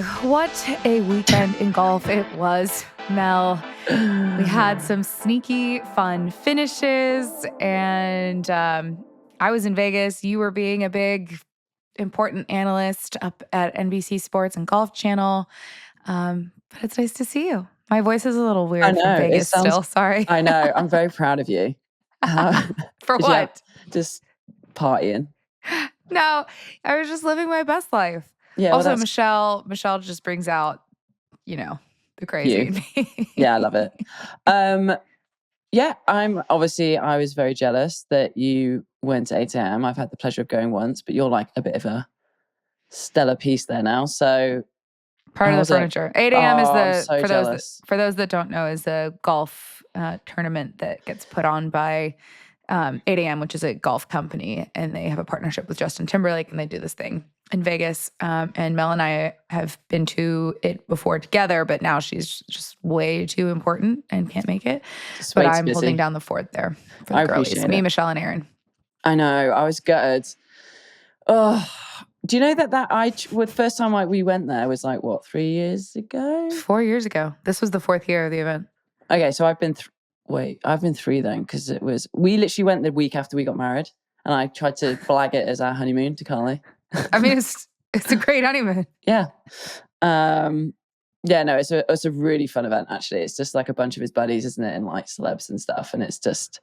what a weekend in golf it was, Mel. We had some sneaky fun finishes, and I was in Vegas. You were being a big, important analyst up at NBC Sports and Golf Channel. But it's nice to see you. My voice is a little weird from Vegas still. Sorry. I know. I'm very proud of you. For what? Just partying. No, I was just living my best life. Yeah. Also, Michelle just brings out, the crazy in me. Yeah, I love it. I was very jealous that you went to 8 a.m. I've had the pleasure of going once, but you're like a bit of a stellar piece there now. So part of the furniture. 8 a.m. is for those that don't know, is a golf tournament that gets put on by 8 a.m., which is a golf company, and they have a partnership with Justin Timberlake, and they do this thing in Vegas. And Mel and I have been to it before together, but now she's just way too important and can't make it. But I'm holding down the fort there for the girlies. Me, Michelle, and Aaron. I know. I was gutted. Oh, do you know that the first time we went there was 3 years ago? 4 years ago. This was the 4th year of the event. Okay, so I've been 3 then, because we literally went the week after we got married, and I tried to flag it as our honeymoon to Carly. I mean, it's a great honeymoon. Yeah. It's a really fun event, actually. It's just like a bunch of his buddies, isn't it? And like celebs and stuff. And it's just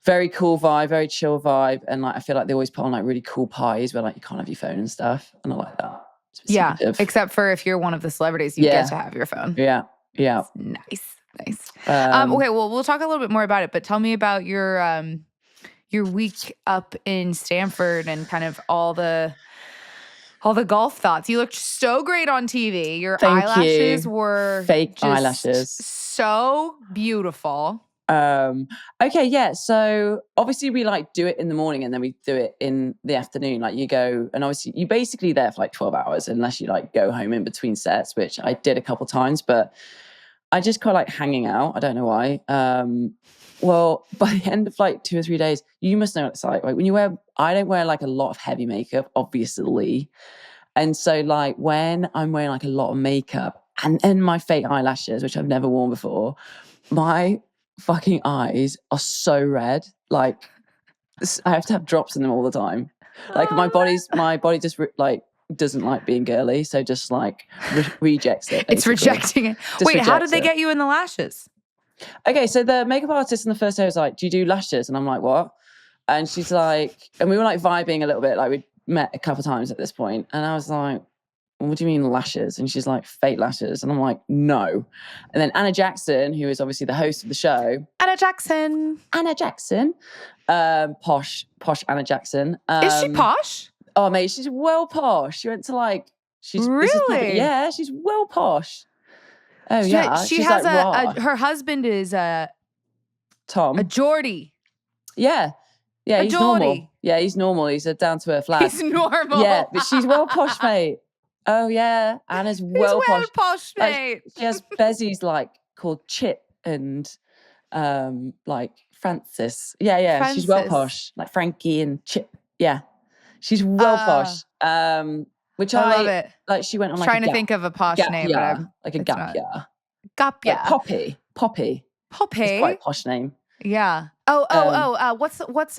very cool vibe, very chill vibe. And I feel like they always put on really cool parties where you can't have your phone and stuff. And I like that. Yeah. Except for if you're one of the celebrities, you get to have your phone. Yeah. Yeah. Nice. Okay. Well, we'll talk a little bit more about it, but tell me about your week up in Stanford and kind of all the golf thoughts. You looked so great on TV. Your eyelashes were fake eyelashes. So beautiful. Okay, yeah. So obviously we do it in the morning and then we do it in the afternoon. You go, and obviously you basically there for 12 hours unless you go home in between sets, which I did a couple times, but I just quite like hanging out. I don't know why. Well, by the end of 2 or 3 days, you must know what it's like. When I don't wear a lot of heavy makeup, obviously. And so when I'm wearing a lot of makeup and my fake eyelashes, which I've never worn before, my fucking eyes are so red. I have to have drops in them all the time. My body just doesn't like being girly, so just rejects it. Basically. It's rejecting it. Wait, how did they get you in the lashes? Okay, so the makeup artist in the first day was like, "Do you do lashes?" And I'm like, "What?" And she's like, and we were vibing a little bit, we'd met a couple of times at this point, and I was like, "What do you mean lashes?" And she's like, "Fake lashes." And I'm like, "No." And then Anna Jackson, who is obviously the host of the show, Anna Jackson, posh Anna Jackson. Is she posh? Oh mate, she's well posh. She went to she's really, she's well posh. Oh she has her husband is Tom, a Geordie. Yeah, he's normal. Yeah, he's normal. He's a down to earth lad. He's normal. Yeah, but she's well posh, mate. Oh yeah, Anna's well posh, mate. She has bezies called Chip and Francis. Yeah, Francis. She's well posh, Frankie and Chip. Yeah, she's well posh. Which I love it. She went on trying to think of a posh name, but a gap year. Gap year. Poppy. It's quite a posh name. Yeah. What's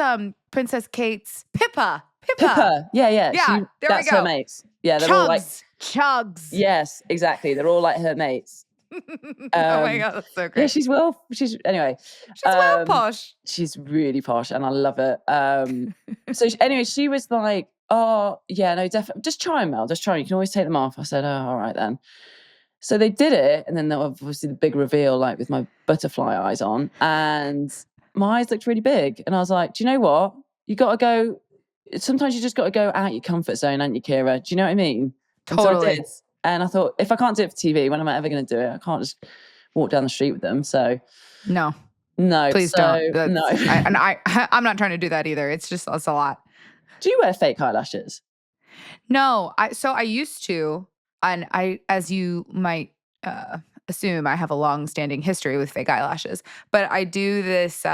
Princess Kate's Pippa? Yeah. Yeah. There that's we go. Her mates. Yeah, they're Chugs. all Chugs. Yes, exactly. They're all her mates. Oh my God, that's so great. Yeah, anyway. She's well posh. She's really posh, and I love it. So anyway, she was like, "Oh yeah, no, definitely, just try them, Mel. Just try. You can always take them off." I said, "Oh, all right then." So they did it, and then there was obviously the big reveal, with my butterfly eyes on, and my eyes looked really big. And I was like, "Do you know what? You got to go. Sometimes you just got to go out your comfort zone, ain't you, Kira? Do you know what I mean?" Totally. And so I did. And I thought, if I can't do it for TV, when am I ever going to do it? I can't just walk down the street with them. So no, please don't. No, I'm not trying to do that either. It's a lot. Do you wear fake eyelashes? No, I used to, and as you might assume, I have a long-standing history with fake eyelashes. But I do this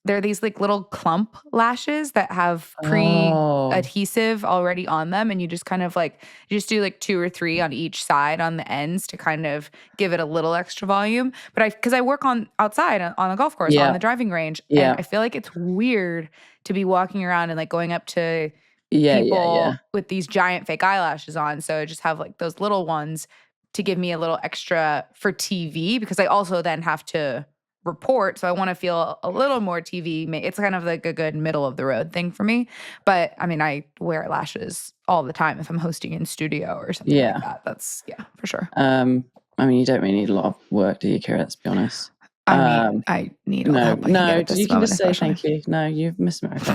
they're these like little clump lashes that have pre-adhesive already on them. And you just kind of like, you just do like 2 or 3 on each side on the ends to kind of give it a little extra volume. But because I work outside on a golf course, on the driving range, and I feel like it's weird to be walking around and like going up to people with these giant fake eyelashes on. So I just have like those little ones to give me a little extra for TV, because I also then have to report. So I want to feel a little more TV. It's kind of like a good middle of the road thing for me. But I mean, I wear lashes all the time if I'm hosting in studio or something like that. That's for sure. I mean, you don't really need a lot of work, do you, Kira? Let's be honest. I mean, I need all the help I can get at this you can moment, just say thank you. No, you've Miss America.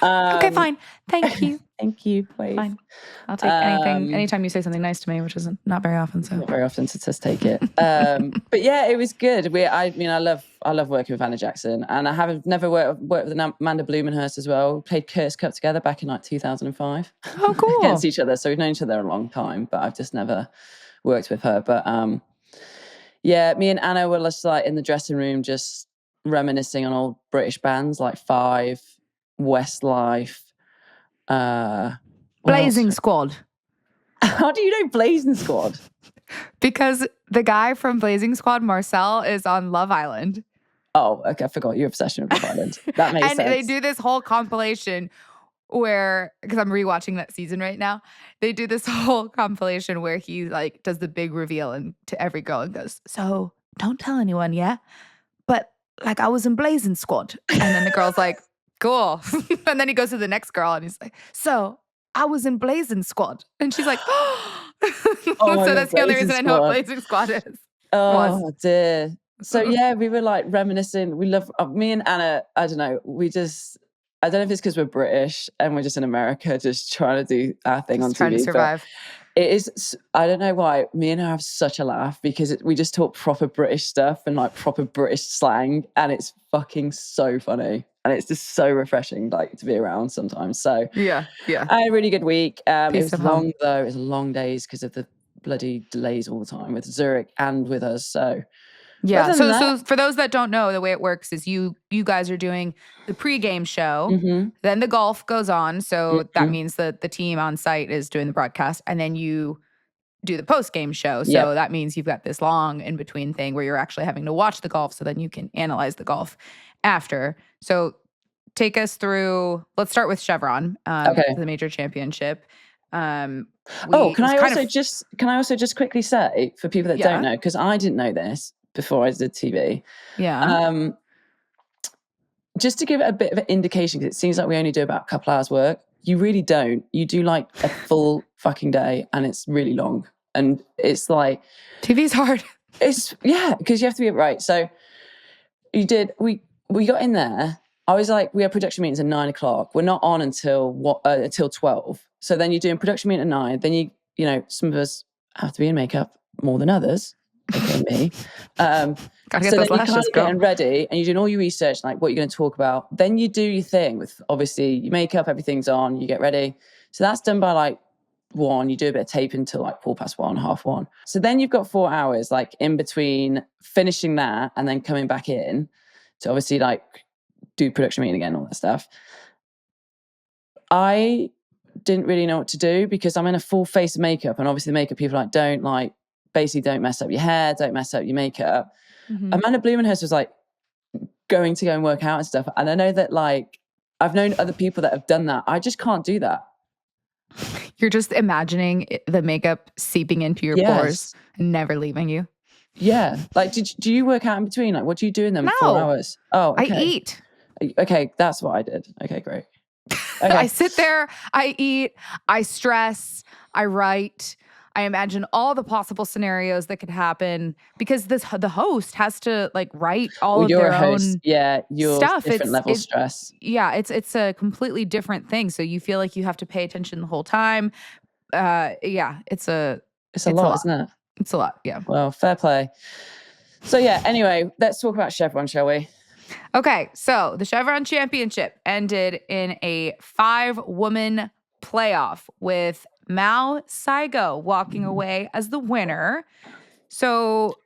Okay, fine. Thank you. Thank you. Wait. Fine. I'll take anything. Anytime you say something nice to me, which is not very often. So not very often, so just take it. But yeah, it was good. I love working with Anna Jackson, and I have never worked with Amanda Blumenhurst as well. We played Curse Cup together back in like 2005. Oh, cool. Against each other. So we've known each other a long time, but I've just never worked with her. But yeah, me and Anna were just like in the dressing room, just reminiscing on old British bands like Five, Westlife, Blazing Squad. How do you know Blazing Squad? Because the guy from Blazing Squad, Marcel, is on Love Island. Oh, okay. I forgot your obsession with Love Island. That makes sense. And they do this whole compilation where, because I'm rewatching that season right now, they do this whole compilation where he like does the big reveal and to every girl and goes, "So don't tell anyone, yeah? But like I was in Blazing Squad." And then the girl's like, "Cool." And then he goes to the next girl and he's like, "So I was in Blazing Squad." And she's like, "Oh." So that's the only reason I know what Blazing Squad is. Oh dear. So yeah, we were like reminiscing. We love, me and Anna, I don't know, I don't know if it's because we're British and we're just in America just trying to do our thing on TV. Trying to survive. It is, I don't know why, me and her have such a laugh because we just talk proper British stuff and like proper British slang, and it's fucking so funny. And it's just so refreshing like to be around sometimes. So yeah. I had a really good week. It was long though. It was long days because of the bloody delays all the time with Zurich and with us. So yeah. So for those that don't know, the way it works is you guys are doing the pregame show, then the golf goes on. So that means that the team on site is doing the broadcast, and then you do the postgame show. So that means you've got this long in between thing where you're actually having to watch the golf so then you can analyze the golf after. So take us through, let's start with Chevron, the major championship. Can I also just quickly say for people that don't know, because I didn't know this before I did TV. Yeah. Just to give it a bit of an indication, because it seems like we only do about a couple hours work. You really don't. You do like a full fucking day, and it's really long. And it's like TV's hard. It's because you have to be right. So we got in there. I was like, we had production meetings at 9:00. We're not on until 12. So then you're doing production meeting at 9. Then you know, some of us have to be in makeup more than others. Okay, me. Gotta get so those then lashes, you're getting ready and you're doing all your research, like what you're going to talk about. Then you do your thing with obviously your makeup, everything's on, you get ready. So that's done by like 1. You do a bit of tape until like 1:15, 1:30. So then you've got 4 hours like in between finishing that and then coming back in to obviously like do production meeting again, all that stuff. I didn't really know what to do because I'm in a full face of makeup, and obviously the makeup people don't mess up your hair, don't mess up your makeup. Amanda Blumenhurst was like going to go and work out and stuff. And I know that like, I've known other people that have done that. I just can't do that. You're just imagining the makeup seeping into your pores and never leaving you. Yeah. Like, do you work out in between? Like, what do you do in them 4 hours? Oh, okay. I eat. Okay, that's what I did. Okay, great. Okay. I sit there, I eat, I stress, I write, I imagine all the possible scenarios that could happen because the host has to like write all of their own stuff. Different level stress. Yeah, it's a completely different thing. So you feel like you have to pay attention the whole time. It's a lot, isn't it? It's a lot, yeah. Well, fair play. So yeah, anyway, let's talk about Chevron, shall we? Okay, so the Chevron Championship ended in a 5-woman playoff with Mao Saigo walking away as the winner. So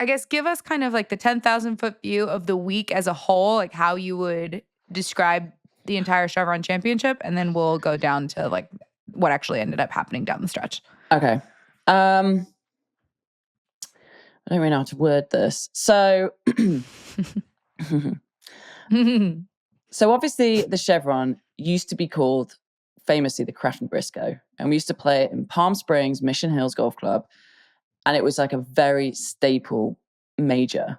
I guess give us kind of like the 10,000 foot view of the week as a whole, like how you would describe the entire Chevron Championship, and then we'll go down to like what actually ended up happening down the stretch. Okay. I don't really know how to word this. So, so obviously the Chevron used to be called famously the Kraft and Briscoe, and we used to play it in Palm Springs, Mission Hills Golf Club, and it was like a very staple major,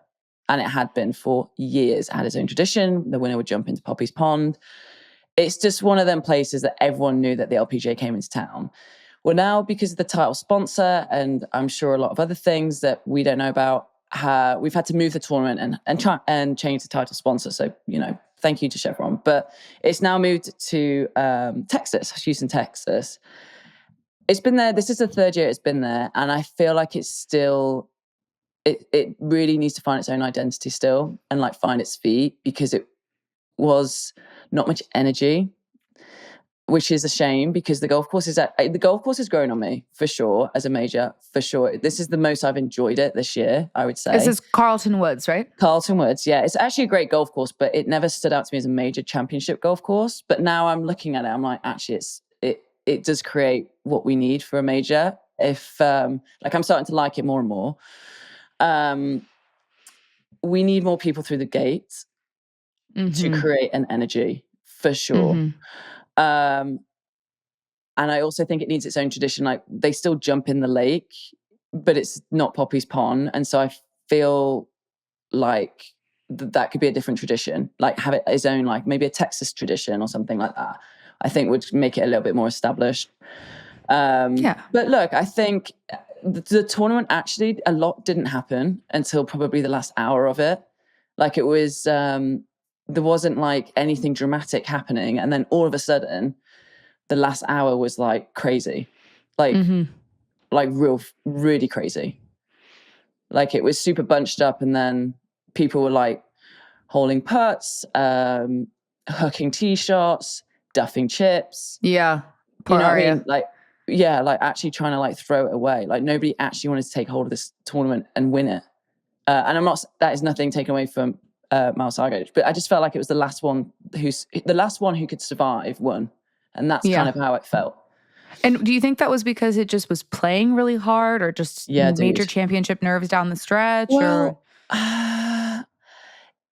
and it had been for years. It had its own tradition. The winner would jump into Poppy's Pond. It's just one of them places that everyone knew that the LPGA came into town. Well, now because of the title sponsor, and I'm sure a lot of other things that we don't know about, we've had to move the tournament and try and change the title sponsor. So, thank you to Chevron. But it's now moved to Texas, Houston, Texas. It's been there. This is the third year it's been there. And I feel like it's still, it really needs to find its own identity still and like find its feet, because it was not much energy, which is a shame, because the golf course has grown on me for sure as a major, for sure. This is the most I've enjoyed it this year, I would say. This is Carlton Woods, right? Carlton Woods, yeah. It's actually a great golf course, but it never stood out to me as a major championship golf course. But now I'm looking at it, I'm like, actually, it does create what we need for a major. If I'm starting to like it more and more. We need more people through the gates to create an energy, for sure. And I also think it needs its own tradition. Like, they still jump in the lake, but it's not Poppy's Pond. And so I feel like that could be a different tradition, like have it its own, like maybe a Texas tradition or something like that. I think would make it a little bit more established. But look, I think the tournament, actually, a lot didn't happen until probably the last hour of it. Like, it was, there wasn't like anything dramatic happening. And then all of a sudden, the last hour was like crazy, like really crazy. Like, it was super bunched up, and then people were like holding putts, hooking tee shots, duffing chips. Yeah. You know what I mean? Like, yeah, like actually trying to like throw it away. Like, nobody actually wanted to take hold of this tournament and win it. And that is nothing taken away from Mal Sargage, but I just felt like it was the last one who could survive won. And that's kind of how it felt. And do you think that was because it just was playing really hard, or just major championship nerves down the stretch? Well,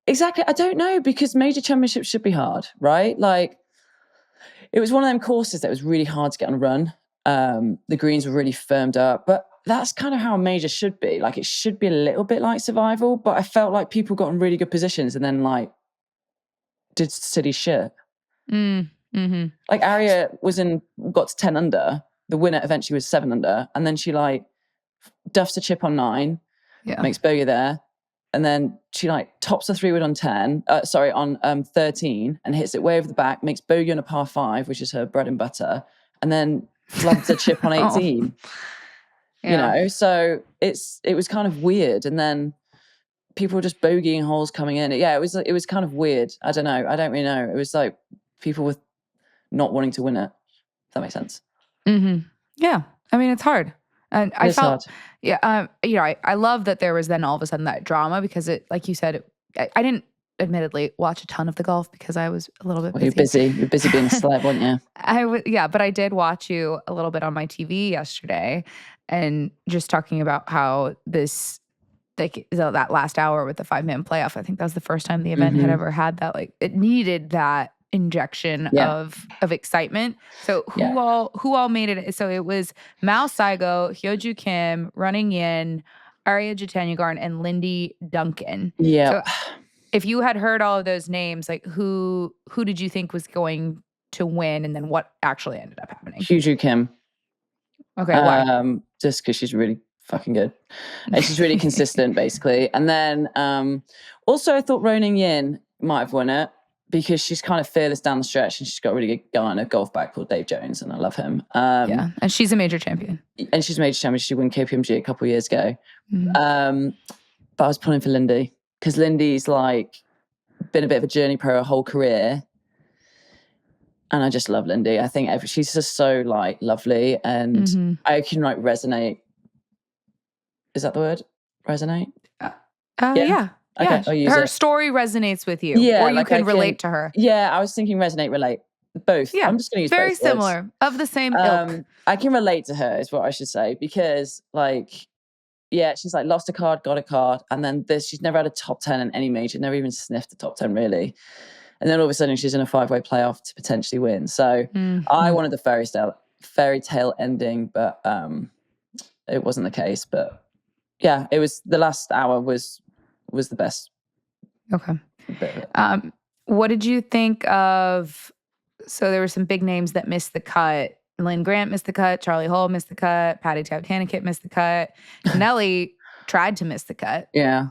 exactly. I don't know, because major championships should be hard, right? Like, it was one of them courses that was really hard to get on a run. The greens were really firmed up, but that's kind of how a major should be. Like, it should be a little bit like survival, but I felt like people got in really good positions and then like did silly shit. Like, Aria got to 10 under. The winner eventually was 7 under, and then she like duffs a chip on 9, makes bogey there, and then she like tops a 3-wood on 13, and hits it way over the back, makes bogey on a par 5, which is her bread and butter, and then floods a chip on 18. You know, so it was kind of weird, and then people were just bogeying holes coming in. Yeah, it was kind of weird. I don't know. I don't really know. It was like people with not wanting to win it. If that makes sense. Yeah. I mean, it's hard. And I felt, hard. I love that there was then all of a sudden that drama, because it, like you said, I didn't admittedly watch a ton of the golf because I was a little bit busy. You're busy being a celeb, weren't you? But I did watch you a little bit on my TV yesterday, and just talking about how this, like, that last hour with the 5-man playoff, I think that was the first time the event had ever had that. Like, it needed that injection of excitement. So who all made it? So it was Mal Saigo, Hyoju Kim, Running Yin, Arya Jatanugarn, and Lindy Duncan. Yeah. So if you had heard all of those names, like who did you think was going to win, and then what actually ended up happening? Hyoju Kim. Okay, why? Just because she's really fucking good, and she's really consistent, basically. And then also I thought Ronan Yin might have won it, because she's kind of fearless down the stretch, and she's got a really good guy on a golf bag called Dave Jones, and I love him. And she's a major champion. And she's a major champion. She won KPMG a couple of years ago. But I was pulling for Lindy, because Lindy's like been a bit of a journey pro her whole career. And I just love Lindy. I think she's just so like lovely, and I can like resonate. Is that the word? Resonate? Yeah. Okay, I'll use her it. story resonates with you. Yeah, or you can relate to her. Yeah, I was thinking resonate, relate. Both. Yeah, I'm just going to use very both similar, words. of the same ilk. I can relate to her, is what I should say, because she's like lost a card, got a card, and then she's never had a top 10 in any major, never even sniffed a top 10 really. And then all of a sudden she's in a 5-way playoff to potentially win. So I wanted the fairy tale ending, but it wasn't the case. But yeah, it was, the last hour was the best. Okay. What did you think of, so there were some big names that missed the cut. Lynn Grant missed the cut. Charley Hull missed the cut. Patty Tautanakit missed the cut. Nelly tried to miss the cut. Yeah.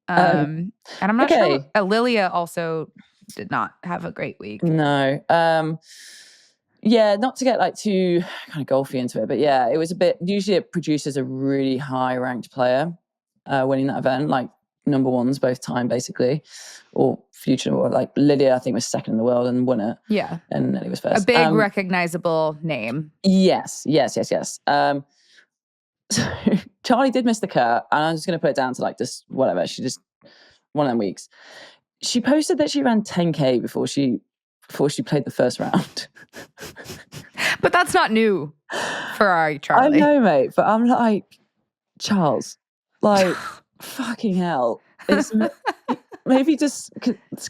And I'm not sure. Lilia also did not have a great week. No. Yeah, not to get like too kind of golfy into it, but yeah, it was a bit, usually it produces a really high ranked player winning that event, like number ones both time basically, or future, or like Lydia I think was second in the world and won it. Yeah. And Nelly was first. A big recognizable name. Yes. So Charley did miss the cut, and I'm just going to put it down to like just whatever. She just, one of them weeks. She posted that she ran 10K before she played the first round. But that's not new for our Charley. I know, mate, but I'm like, Charles, like, fucking hell. Maybe just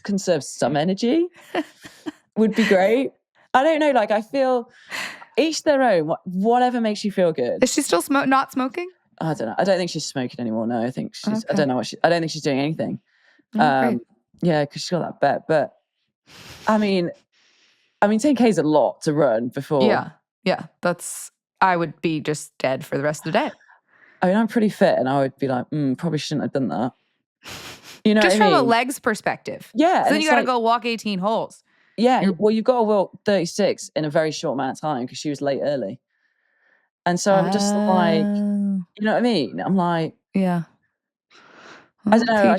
conserve some energy would be great. I don't know, like, I feel each their own, whatever makes you feel good. Is she still not smoking? I don't know. I don't think she's smoking anymore. No, I think she's, okay. I don't know I don't think she's doing anything. Great. Yeah, because she got that bet. But I mean 10K is a lot to run before. Yeah. I would be just dead for the rest of the day. I mean, I'm pretty fit, and I would be like, probably shouldn't have done that. You know, just from a legs perspective. Yeah. So then you got to go walk 18 holes. Yeah. Well, you've got to walk 36 in a very short amount of time because she was late early. And so I'm just like, you know what I mean? I'm like, yeah. Well, I don't know.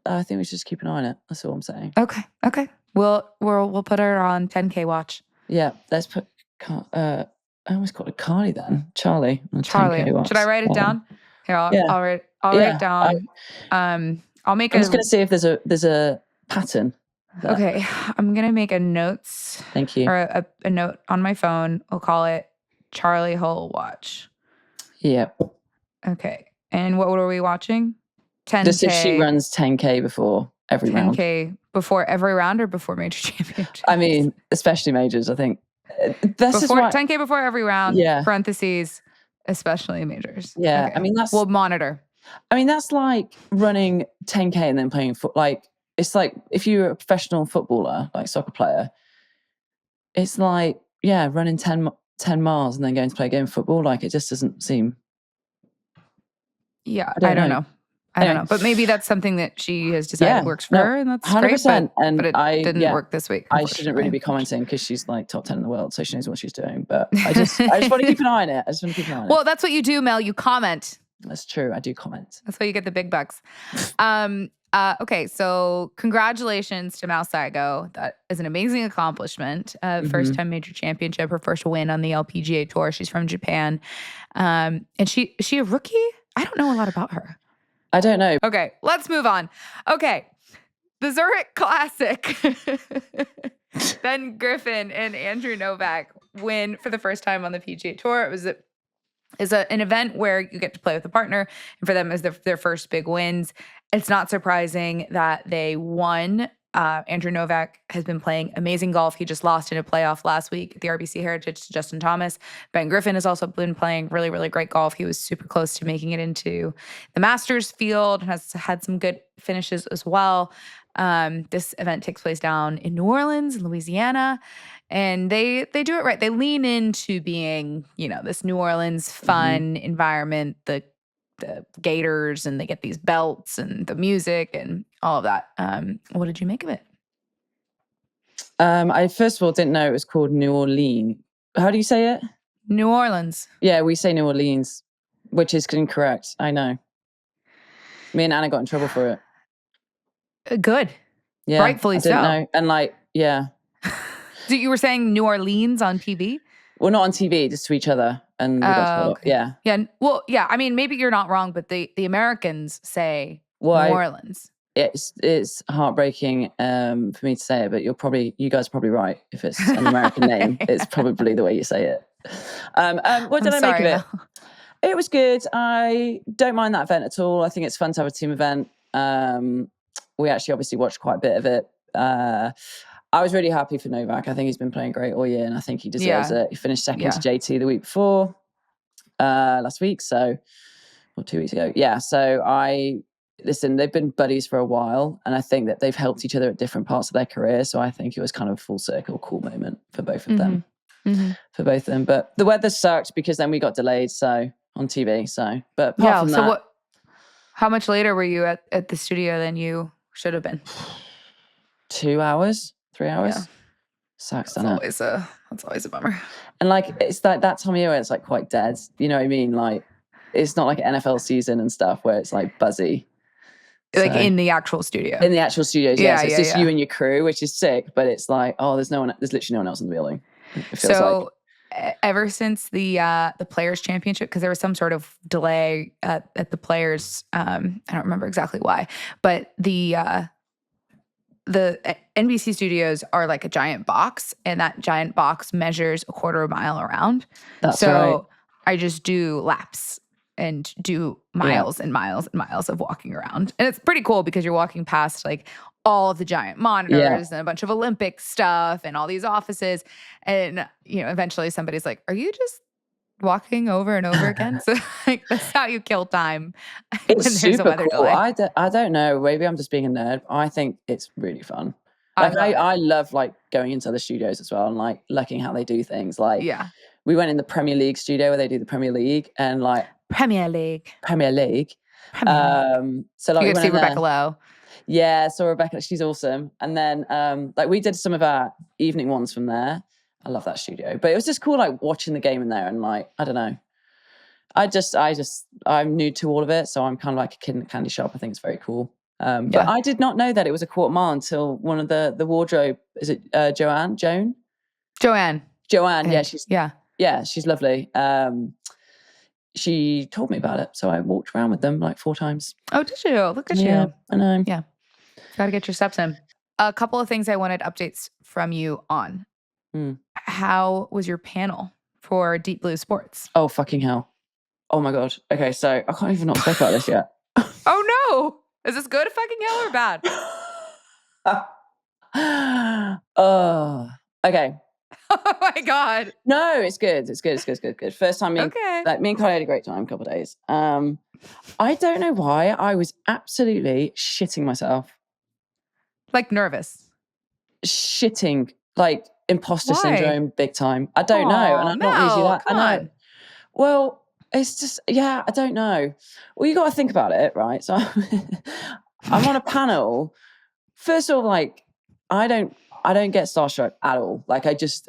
I think we should just keep an eye on it. That's all I'm saying. Okay. We'll put her on 10K watch. Yeah. Let's put. I almost called it Carly then. Charley. Charley. Should I write it down? Here, I'll write it down. I'll make. I'm just gonna see if there's a pattern. There. Okay, I'm gonna make a notes. Thank you. Or a note on my phone. I'll call it Charley Hull watch. Yep. Okay. And what are we watching? 10K. Just if she runs 10K before every round. 10K before every round or before major championships? I mean, especially majors, I think. Before 10K before every round, parentheses, especially majors. Yeah. Okay. I mean, we'll monitor. I mean, that's like running 10K and then playing like, it's like if you're a professional footballer, like soccer player, it's like, running 10 miles and then going to play a game of football. Like, it just doesn't seem. Yeah, I don't know. I don't know. But maybe that's something that she has decided works for her, and that's 100%, great. But it didn't work this week. I shouldn't really be commenting because she's like top 10 in the world, so she knows what she's doing. But I just want to keep an eye on it. Well, that's what you do, Mel. You comment. That's true. I do comment. That's why you get the big bucks. Okay, so congratulations to Mel Saigo. That is an amazing accomplishment. First time major championship, her first win on the LPGA tour. She's from Japan. And is she a rookie? I don't know a lot about her. I don't know. Okay, let's move on. Okay, the Zurich Classic. Ben Griffin and Andrew Novak win for the first time on the PGA Tour. It was an event where you get to play with a partner, and for them, it was their first big wins. It's not surprising that they won. Andrew Novak has been playing amazing golf. He just lost in a playoff last week at the RBC Heritage to Justin Thomas. Ben Griffin has also been playing really, really great golf. He was super close to making it into the Masters field and has had some good finishes as well. This event takes place down in New Orleans, Louisiana, and they do it right. They lean into being, this New Orleans fun environment, the Gators, and they get these belts and the music and all of that. What did you make of it? I first of all didn't know it was called New Orleans. How do you say it? New Orleans. Yeah, we say New Orleans, which is incorrect. I know. Me and Anna got in trouble for it. Good. Yeah. Rightfully so. Know. And yeah. So you were saying New Orleans on TV? Well, not on TV, just to each other. and we got told off. Yeah. Yeah. Well, yeah. I mean, maybe you're not wrong, but the Americans say New Orleans. It's heartbreaking for me to say it, but you guys are probably right. If it's an American name, it's probably the way you say it. What did I make of it? Mel. It was good. I don't mind that event at all. I think it's fun to have a team event. We actually obviously watched quite a bit of it. I was really happy for Novak. I think he's been playing great all year, and I think he deserves it. He finished second to JT the week before, last week, or 2 weeks ago. Yeah, so listen, they've been buddies for a while, and I think that they've helped each other at different parts of their career. So I think it was kind of a full circle, cool moment for both of them. For both of them. But the weather sucked because then we got delayed on TV. But apart from that, how much later were you at the studio than you should have been? 2 hours, 3 hours. Yeah. Sucks, doesn't it? That's always a bummer. And like, it's that time of year where it's like quite dead. You know what I mean? Like, it's not like NFL season and stuff where it's like buzzy. Like in the actual studio. In the actual studios, yeah. So it's just you and your crew, which is sick. But it's like, there's literally no one else in the building. It feels like. Ever since the Players Championship, because there was some sort of delay at the Players, I don't remember exactly why, but the NBC studios are like a giant box, and that giant box measures a quarter of a mile around. That's right. I just do laps and do miles and miles and miles of walking around. And it's pretty cool because you're walking past like all of the giant monitors and a bunch of Olympic stuff and all these offices. And, eventually somebody's like, are you just walking over and over again? So like, that's how you kill time. It's super cool. I don't know. Maybe I'm just being a nerd. I think it's really fun. Like I love like going into other studios as well and like looking how they do things. Like we went in the Premier League studio where they do the Premier League and like Premier League. So like you get to see Rebecca Lowe. Yeah, so Rebecca, she's awesome. And then like we did some of our evening ones from there. I love that studio. But it was just cool like watching the game in there and like, I don't know. I'm new to all of it. So I'm kind of like a kid in a candy shop. I think it's very cool. But I did not know that it was a quarter mile until one of the wardrobe, is it Joanne? Joanne, yeah, she's lovely. She told me about it. So I walked around with them like 4 times. Oh, did you? Look at you. I know. Yeah. Got to get your steps in. A couple of things I wanted updates from you on. How was your panel for Deep Blue Sports? Oh, fucking hell. Oh my God. Okay, so I can't even not speak about this yet. Oh no. Is this good fucking hell or bad? Okay. Oh my God. No, it's good. It's good. First time me and Kylie had a great time, a couple of days. I don't know why. I was absolutely shitting myself. Like nervous? Shitting. Like imposter syndrome, big time. I don't know. And I'm not usually like, I know. Well, it's just, I don't know. Well, you got to think about it, right? So I'm on a panel. First of all, like, I don't get starstruck at all. Like I just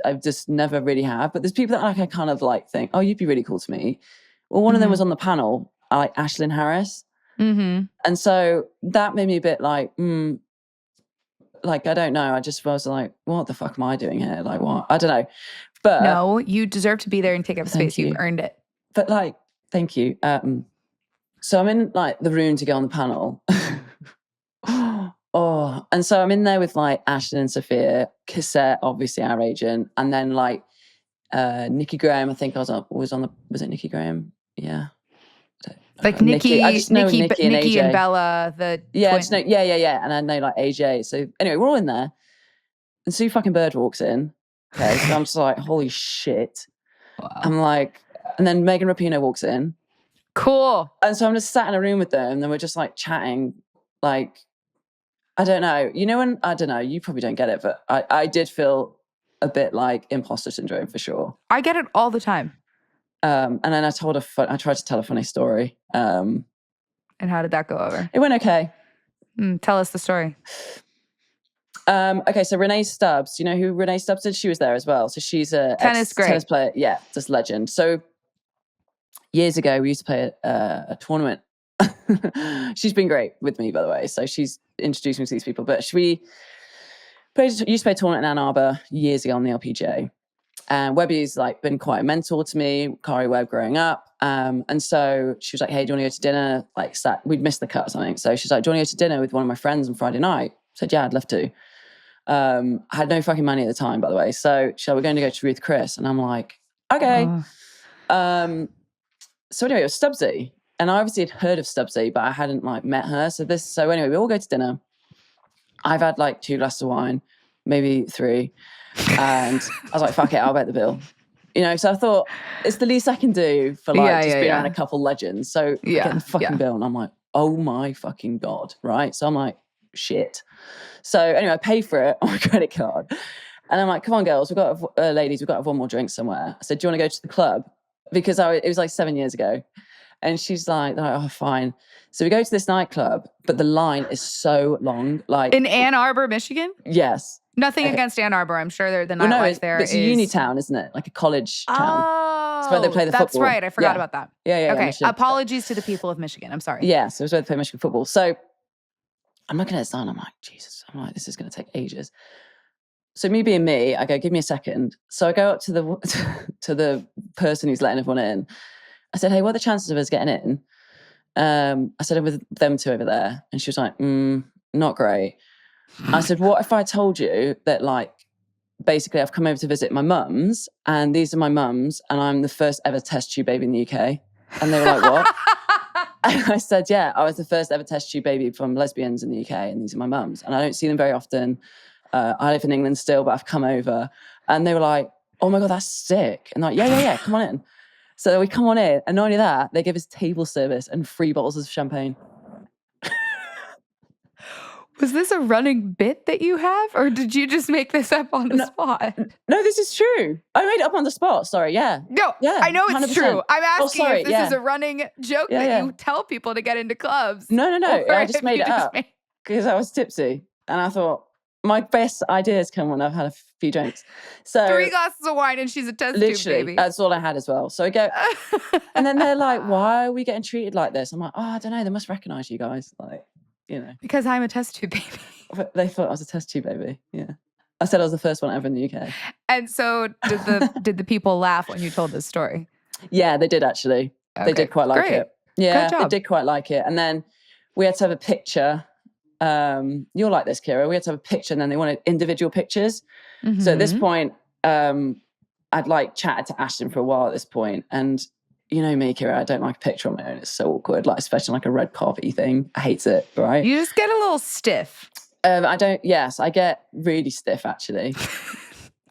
never really have. But there's people that like I kind of like think, oh, you'd be really cool to meet. Well, one of them was on the panel, like Ashlyn Harris. And so that made me a bit like, like, I don't know. I just was like, what the fuck am I doing here? Like what? I don't know. But no, you deserve to be there and take up space. You've earned it. But like, thank you. So I'm in like the room to go on the panel. And so I'm in there with like Ashton and Sophia, Cassette, obviously our agent, and then like Nikki Graham. I think was it Nikki Graham? Yeah. Like Nikki and Bella, the twin. And I know like AJ. So anyway, we're all in there, and Sue fucking Bird walks in. Okay, so I'm just like, holy shit. Wow. I'm like, and then Megan Rapinoe walks in. Cool. And so I'm just sat in a room with them, and then we're just like chatting, like, I don't know. You know, I don't know, you probably don't get it, but I did feel a bit like imposter syndrome for sure. I get it all the time. And then I tried to tell a funny story. And how did that go over? It went okay. Tell us the story. Okay, so Renee Stubbs, you know who Renee Stubbs is? She was there as well. So she's a tennis player. Yeah, just legend. So years ago, we used to play a tournament. She's been great with me, by the way. So she's introduced me to these people. But we used to play a tournament in Ann Arbor years ago on the LPGA. And Webby's like been quite a mentor to me, Kari Webb growing up. And so she was like, hey, do you want to go to dinner? Like we'd missed the cut or something. So she's like, do you want to go to dinner with one of my friends on Friday night? I said, yeah, I'd love to. I had no fucking money at the time, by the way. So she's like, we're going to go to Ruth Chris. And I'm like, okay. So anyway, it was Stubbsy. And I obviously had heard of Stubbsy, but I hadn't like met her. So anyway, we all go to dinner. I've had like 2 glasses of wine, maybe 3. And I was like, fuck it, I'll bet the bill. You know, so I thought it's the least I can do for like just being around a couple legends. So I get the fucking bill and I'm like, oh my fucking God, right? So I'm like, shit. So anyway, I pay for it on my credit card. And I'm like, come on, girls, ladies, we've got to have one more drink somewhere. I said, do you want to go to the club? Because it was like 7 years ago. And she's like, oh, fine. So we go to this nightclub, but the line is so long. Like in Ann Arbor, Michigan? Yes. Nothing against Ann Arbor. I'm sure the nightlife there it's a uni town, isn't it? Like a college town. Oh, it's where they play the football. That's right. I forgot about that. Yeah. Okay. Apologies to the people of Michigan. I'm sorry. Yeah. So it's where they play Michigan football. So I'm looking at the sign. I'm like, Jesus. I'm like, this is going to take ages. So me being me, I go, give me a second. So I go up to the person who's letting everyone in. I said, hey, what are the chances of us getting in? I said, I'm with them 2 over there. And she was like, not great. I said, what if I told you that like, basically I've come over to visit my mums and these are my mums and I'm the first ever test tube baby in the UK. And they were like, what? And I said, yeah, I was the first ever test tube baby from lesbians in the UK and these are my mums. And I don't see them very often. I live in England still, but I've come over. And they were like, oh my God, that's sick. And they're like, yeah, come on in. So we come on in, and not only that, they give us table service and 3 bottles of champagne. Was this a running bit that you have, or did you just make this up on the spot? No, this is true. I made it up on the spot. Sorry, yeah. No, yeah, I know it's 100%. True. I'm asking if this is a running joke that you tell people to get into clubs. No. I just made it up because I was tipsy, and I thought, my best ideas come when I've had a few drinks. So 3 glasses of wine and she's a test tube baby. That's all I had as well. So I go, and then they're like, why are we getting treated like this? I'm like, oh, I don't know. They must recognize you guys. Like, you know. Because I'm a test tube baby. But they thought I was a test tube baby. Yeah. I said I was the first one ever in the UK. And so did the people laugh when you told this story? Yeah, they did actually. Okay. They did quite like it. Yeah, they did quite like it. And then we had to have a picture. You'll like this, Kira. We had to have a picture and then they wanted individual pictures. Mm-hmm. So at this point, I'd like chatted to Ashton for a while at this point. And you know me, Kira, I don't like a picture on my own. It's so awkward, like especially like a red carpet thing. I hate it, right? You just get a little stiff. I get really stiff actually.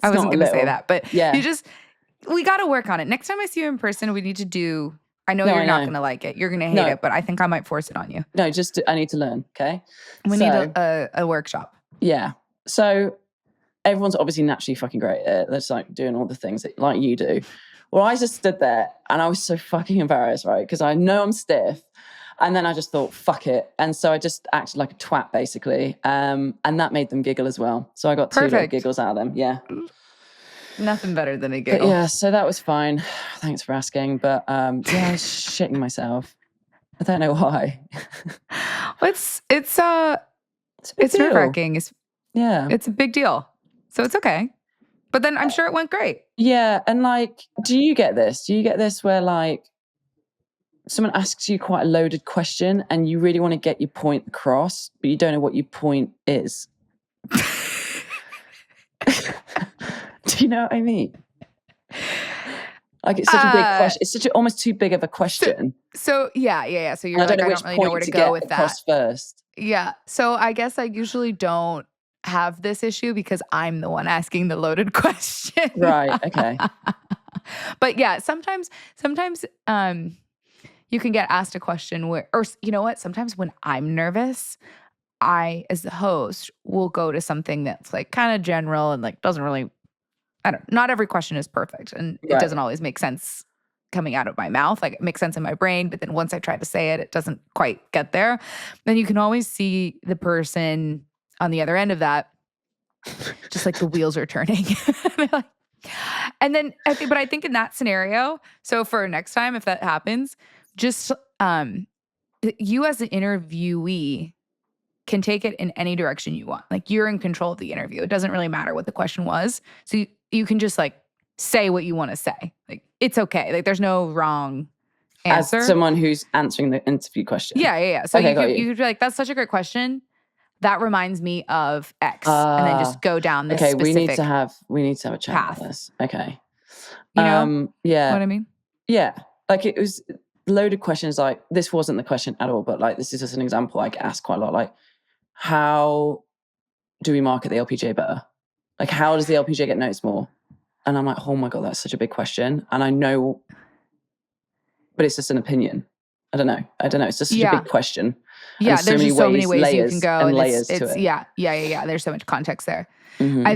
I wasn't going to say that, but we got to work on it. Next time I see you in person, we need to do, I know you're not going to like it. You're going to hate it, but I think I might force it on you. No, I need to learn, okay? We need a workshop. Yeah. So everyone's obviously naturally fucking great at it. They're just like doing all the things that like you do. Well, I just stood there and I was so fucking embarrassed, right? Because I know I'm stiff. And then I just thought, fuck it. And so I just acted like a twat, basically. And that made them giggle as well. So I got 2 little giggles out of them. Yeah. Nothing better than a giggle. But yeah, so that was fine. Thanks for asking. But I was shitting myself. I don't know why. It's nerve-wracking. It's a big deal. So it's okay. But then I'm sure it went great. Yeah. And like, do you get this? Do you get this where like someone asks you quite a loaded question and you really want to get your point across, but you don't know what your point is? Do you know what I mean? Like it's such a big question. It's such almost too big of a question. So yeah. So you're like, I don't really know where to go with that. First. Yeah. So I guess I usually don't have this issue because I'm the one asking the loaded question. Right. Okay. But yeah, sometimes you can get asked a question where, or you know what? Sometimes when I'm nervous, I, as the host, will go to something that's like kind of general and like doesn't really, not every question is perfect and it doesn't always make sense coming out of my mouth. Like it makes sense in my brain, but then once I try to say it, it doesn't quite get there. Then you can always see the person on the other end of that, just like the wheels are turning. And then, but I think in that scenario, so for next time, if that happens, just you as an interviewee can take it in any direction you want. Like you're in control of the interview. It doesn't really matter what the question was. So you can just like say what you want to say. Like, it's okay. Like, there's no wrong answer. As someone who's answering the interview question. Yeah. So you could be like, that's such a great question. That reminds me of X, and then just go down this specific we need to have a chat about this. Okay. You know yeah. what I mean? Yeah. Like, it was loaded questions. Like, this wasn't the question at all, but like, this is just an example I get asked quite a lot. Like, how do we market the LPGA better? Like, how does the LPGA get noticed more? And I'm like, oh my God, that's such a big question. And I know, but it's just an opinion. I don't know. It's just such a big question. Yeah, there's just so many ways you can go. And layers to it. Yeah. There's so much context there. Mm-hmm.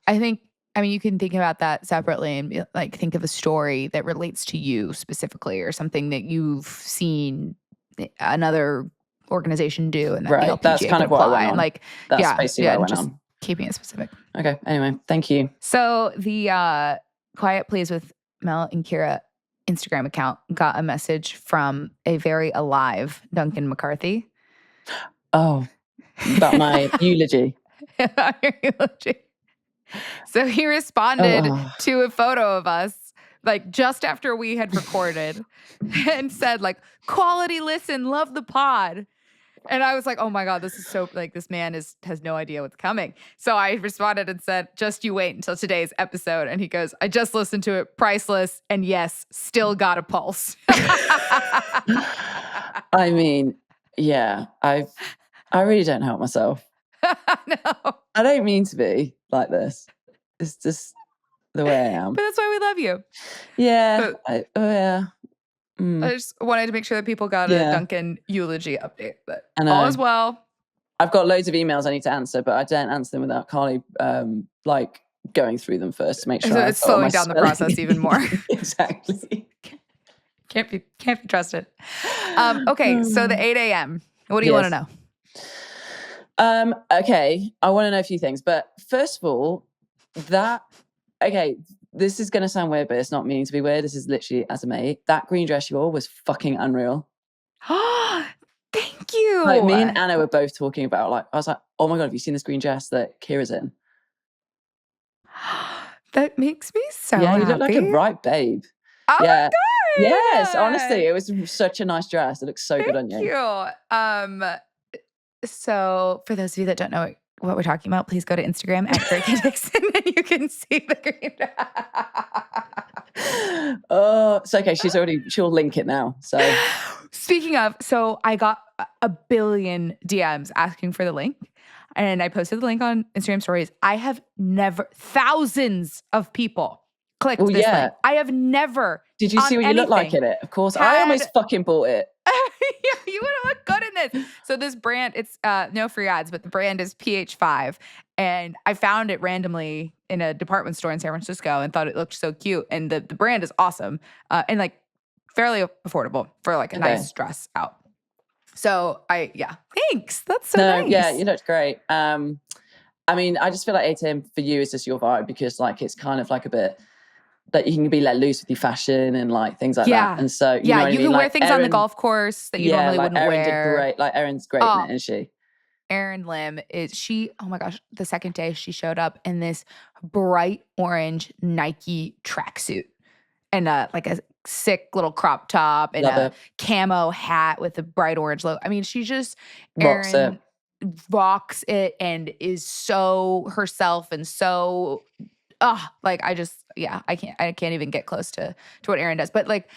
I think, you can think about that separately and like think of a story that relates to you specifically, or something that you've seen another organization do, and that the LPGA that's kind of what I went on. Like, that's basically what I went on. Keeping it specific. Okay. Anyway, thank you. So the Quiet Please with Mel and Kira Instagram account got a message from a very alive Duncan McCarthy. Oh, about my eulogy. About your eulogy. So he responded to a photo of us, like, just after we had recorded, and said, like, quality listen, love the pod. And I was like, oh my God, this is so, like, this man has no idea what's coming. So I responded and said, just you wait until today's episode. And he goes, I just listened to it, priceless, and yes, still got a pulse. I mean, yeah, I really don't help myself. No. I don't mean to be like this. It's just the way I am. But that's why we love you. Yeah. I just wanted to make sure that people got a Duncan eulogy update. But all is well. I've got loads of emails I need to answer, but I don't answer them without Carly like going through them first to make sure. So it's slowing down the process even more. Exactly. Can't be trusted. Okay, so the 8 a.m. What do you want to know? Okay, I want to know a few things, but first of all, this is going to sound weird, but it's not meaning to be weird. This is literally as a mate. That green dress you wore was fucking unreal. Thank you. Like, me and Anna were both talking about, like, I was like, oh my God, have you seen this green dress that Kira's in? That makes me so happy. You look like a right babe. Oh my God. Yes, honestly, it was such a nice dress. It looks so good on you. Thank you. So for those of you that don't know what we're talking about, please go to Instagram at Dixon and you can see the green. Oh, it's okay. She'll link it now. So speaking of, so I got a billion DMs asking for the link, and I posted the link on Instagram stories. I have thousands of people clicked this link. I have never. Did you see what you look like in it? Of course, I almost fucking bought it. Yeah, you would have looked good in this. So this brand, it's no free ads, but the brand is PH5. And I found it randomly in a department store in San Francisco and thought it looked so cute. And the brand is awesome and like fairly affordable for like a nice dress out. So thanks. That's so nice. Yeah, you looked great. I mean, I just feel like 8 a.m. for you is just your vibe, because like it's kind of like a bit that you can be let loose with your fashion and like things like that. And so you know what you I mean? can like wear things on the golf course that you normally wouldn't Erin wear. Did great. Like Erin's great, isn't she? Erin Lim oh my gosh, the second day she showed up in this bright orange Nike tracksuit and like a sick little crop top and a camo hat with a bright orange logo. I mean, she just rocks it and is so herself and so like I can't even get close to what Erin does. But like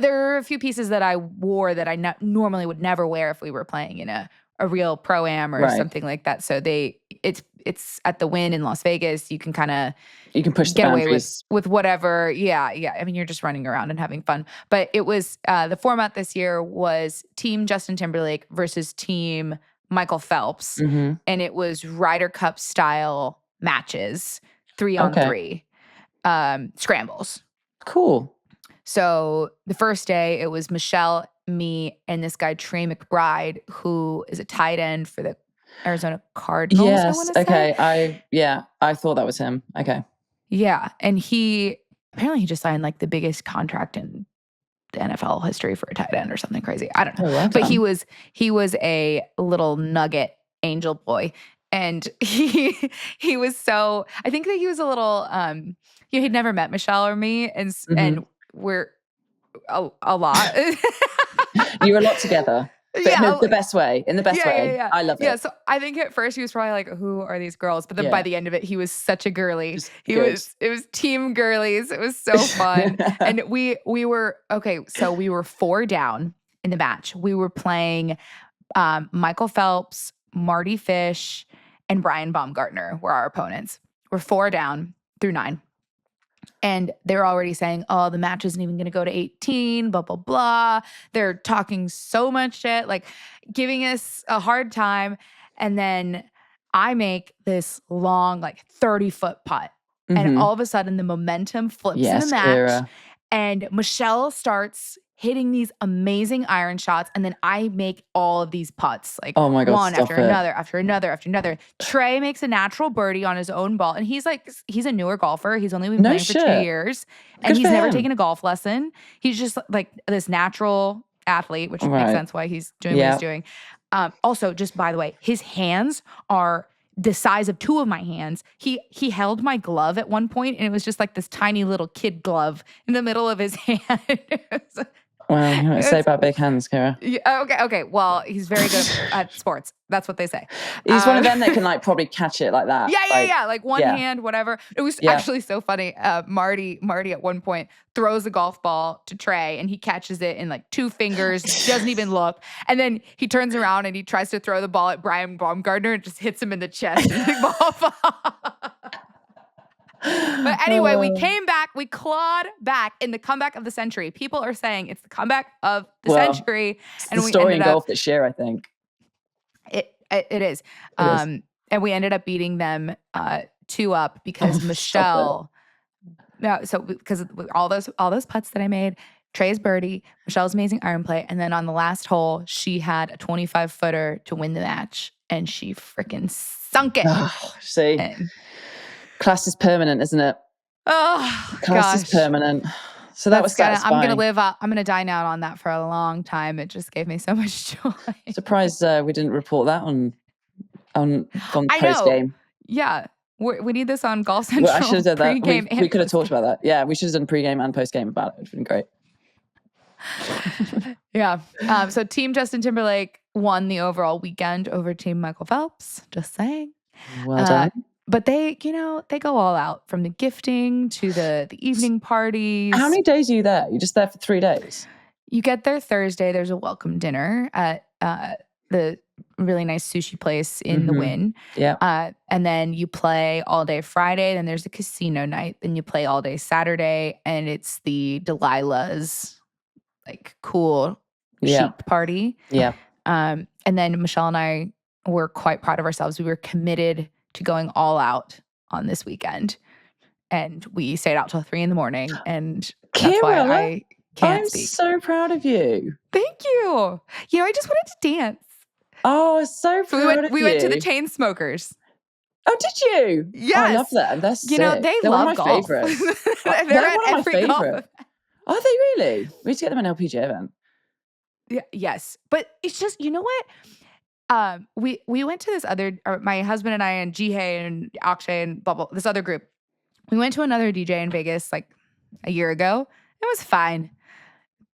there are a few pieces that I wore that I normally would never wear if we were playing in a real pro-am or something like that. So it's at the Wynn in Las Vegas. You can push get away with whatever. Yeah. I mean, you're just running around and having fun. But it was the format this year was Team Justin Timberlake versus Team Michael Phelps, and it was Ryder Cup style matches, 3-on-3 scrambles. Cool. So the first day it was Michelle, me, and this guy Trey McBride, who is a tight end for the Arizona Cardinals. Yes. Okay. I thought that was him. Okay. Yeah, and he just signed like the biggest contract in the NFL history for a tight end or something crazy. I don't know. But he was a little nugget angel boy. And he was so, I think that he was a little, he'd never met Michelle or me. And we're a lot. You were a lot together. But in the best way. In the best way. Yeah. I love it. Yeah. So I think at first he was probably like, who are these girls? But then by the end of it, he was such a girly. It was team girlies. It was so fun. And we were, so we were 4 down in the match. We were playing Michael Phelps, Marty Fish, and Brian Baumgartner were our opponents. We're 4 down through 9. And they're already saying, oh, the match isn't even going to go to 18, blah, blah, blah. They're talking so much shit, like giving us a hard time. And then I make this long, like 30-foot putt. And all of a sudden the momentum flips in the match. Kira. And Michelle starts hitting these amazing iron shots. And then I make all of these putts, like oh my God, one after another. Trey makes a natural birdie on his own ball. And he's a newer golfer. He's only been playing for 2 years. And he's never taken a golf lesson. He's just like this natural athlete, which makes sense why he's doing what he's doing. Also, just by the way, his hands are the size of 2 of my hands. He held my glove at one point, and it was just like this tiny little kid glove in the middle of his hand. Well, you know what to say about big hands, Kira. Yeah, okay. Well, he's very good at sports. That's what they say. He's one of them that can like probably catch it like that. Yeah. Like one hand, whatever. It was actually so funny. Marty at one point throws a golf ball to Trey and he catches it in like 2 fingers, doesn't even look. And then he turns around and he tries to throw the ball at Brian Baumgartner and just hits him in the chest. And the ball falls. But anyway, we came back, we clawed back in the comeback of the century. People are saying it's the comeback of the century. And the story in golf this year, I think. It is. And we ended up beating them 2-up because Michelle. No, so because all those putts that I made, Trey's birdie, Michelle's amazing iron play, and then on the last hole, she had a 25-footer to win the match, and she freaking sunk it. See. Class is permanent, isn't it? Oh, Class is permanent. So that was satisfying. I'm going to dine out on that for a long time. It just gave me so much joy. Surprised we didn't report that on post game. Yeah. We need this on Golf Central. Well, I should have done that. We could have talked about that. Yeah, we should have done pre-game and post-game about it. It would have been great. Yeah. So Team Justin Timberlake won the overall weekend over Team Michael Phelps. Just saying. Well done. But they go all out from the gifting to the evening parties. How many days are you there? You're just there for 3 days? You get there Thursday. There's a welcome dinner at the really nice sushi place in the Wynn. Yeah. And then you play all day Friday. Then there's a casino night. Then you play all day Saturday. And it's the Delilah's like cool chic party. Yeah. And then Michelle and I were quite proud of ourselves. We were committed to going all out on this weekend. And we stayed out till 3 a.m. And that's Kira, why I can't speak. I'm so proud of you. Thank you. I just wanted to dance. Oh, so proud of you. We went to the Chain Smokers. Oh, did you? Yes. Oh, I love that. That's sick. They They're love one of my golf. favorites. They're at one of every my golf. favorite. Are they really? We need to get them an LPGA event. Yeah, yes. But it's just, you know what? We went to this other, my husband and I and Jihei and Akshay and Bubble, this other group. We went to another DJ in Vegas like a year ago. It was fine.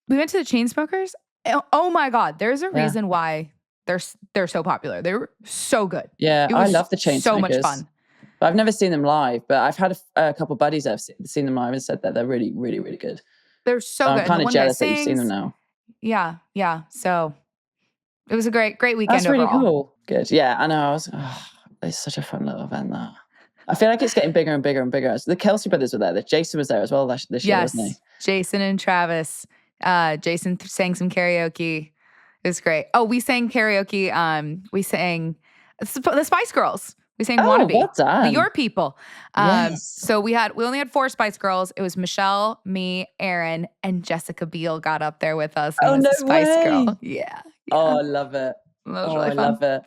We went to the Chainsmokers. Oh my God. There's a reason why they're so popular. They were so good. Yeah, I love the Chainsmokers. So much fun. But I've never seen them live, but I've had a couple of buddies that have seen them live and said that they're really, really, really good. They're so good. I'm kind of jealous that you've seen them now. Yeah. So it was a great weekend. That's really overall. cool. Good. Yeah, I know. It's such a fun little event, that. I feel like it's getting bigger and bigger and bigger. So the Kelsey brothers were there. Jason was there as well this year, wasn't he? Jason and Travis. Jason sang some karaoke. It was great. Oh, we sang karaoke. We sang the Spice Girls. We sang Wannabe. Well done. Your People. Yes. So we only had 4 Spice Girls. It was Michelle, me, Aaron, and Jessica Biel got up there with us. Oh, no Spice way. Girl. Yeah. Oh, I love it. That was really fun. I love it.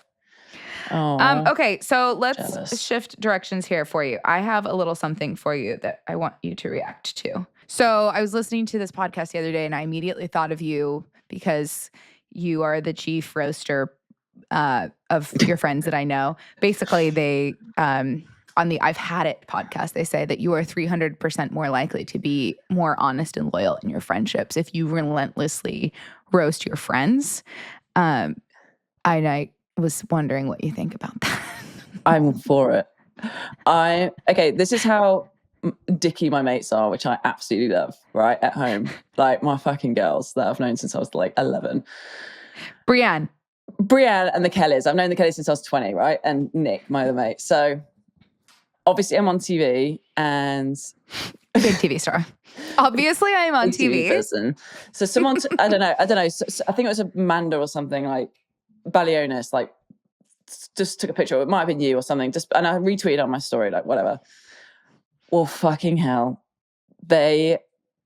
Oh, okay, so let's shift directions here for you. I have a little something for you that I want you to react to. So I was listening to this podcast the other day, and I immediately thought of you because you are the chief roaster of your friends that I know. Basically, they on the I've Had It podcast, they say that you are 300% more likely to be more honest and loyal in your friendships if you relentlessly roast your friends. I was wondering what you think about that. I'm for it. Okay, this is how dicky my mates are, which I absolutely love, right? At home. Like my fucking girls that I've known since I was like 11. Brienne and the Kellys. I've known the Kellys since I was 20, right? And Nick, my other mate. So obviously I'm on TV and... Big TV star. Obviously I'm on TV. Person. So someone, I don't know. So I think it was Amanda or something, like Balionis, like just took a picture. It might have been you or something. And I retweeted on my story, like whatever. Well, fucking hell. They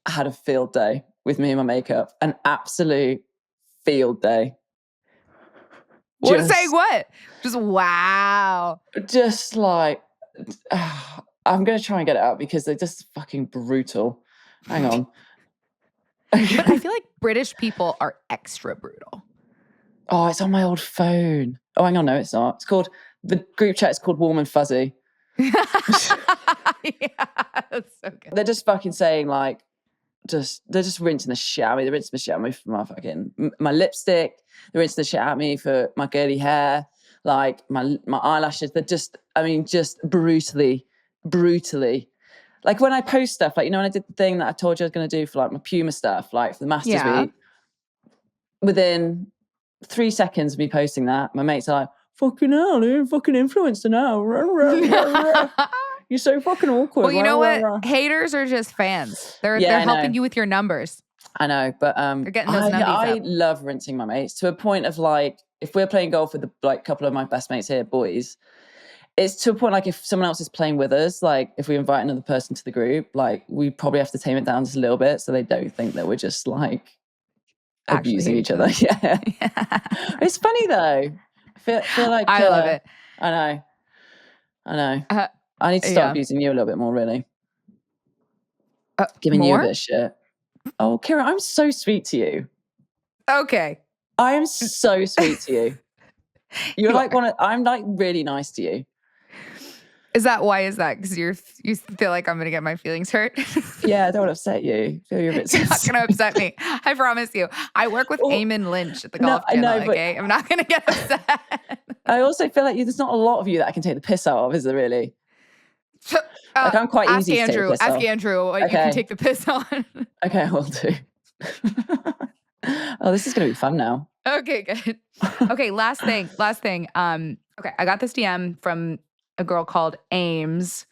had a field day with me and my makeup. An absolute field day. Saying what? Just wow. Just like, I'm going to try and get it out because they're just fucking brutal. Hang on. But I feel like British people are extra brutal. Oh, it's on my old phone. Oh, hang on. No, it's not. It's called, the group chat is called Warm and Fuzzy. Yeah, that's so good. They're just fucking saying like, they're just rinsing the shit out of me. They're rinsing the shit out of me for my fucking, my lipstick. They're rinsing the shit out of me for my girly hair. Like my eyelashes. They're just, just brutally. Like when I post stuff, like, when I did the thing that I told you I was going to do for like my Puma stuff, like for the Masters week, within 3 seconds of me posting that, my mates are like, fucking hell, you're fucking influencer now. You're so fucking awkward. Well, you know what? Haters are just fans. They're helping you with your numbers. I know, but they're getting those numbies I up. love rinsing my mates to a point of like, if we're playing golf with a couple of my best mates here, boys, it's to a point like if someone else is playing with us, like if we invite another person to the group, like we probably have to tame it down just a little bit so they don't think that we're just like abusing each other. Yeah. It's funny though. I feel like I love it. I know. I need to start abusing you a little bit more, really. Giving you a bit of shit. Oh, Kira, I'm so sweet to you. Okay. I am so sweet to you. You're like I'm like really nice to you. Why is that? Because you feel like I'm going to get my feelings hurt? Yeah, I don't want to upset you. I feel you're a bit You're not going to upset me. I promise you. I work with Eamon Lynch at the golf channel, okay? I'm not going to get upset. I also feel like there's not a lot of you that I can take the piss out of, is there really? Like I'm quite easy to take the piss Ask off. Andrew what you can take the piss on. Okay, I will do. Oh, this is going to be fun now. Okay, good. Okay, last thing. Okay, I got this DM from a girl called Ames.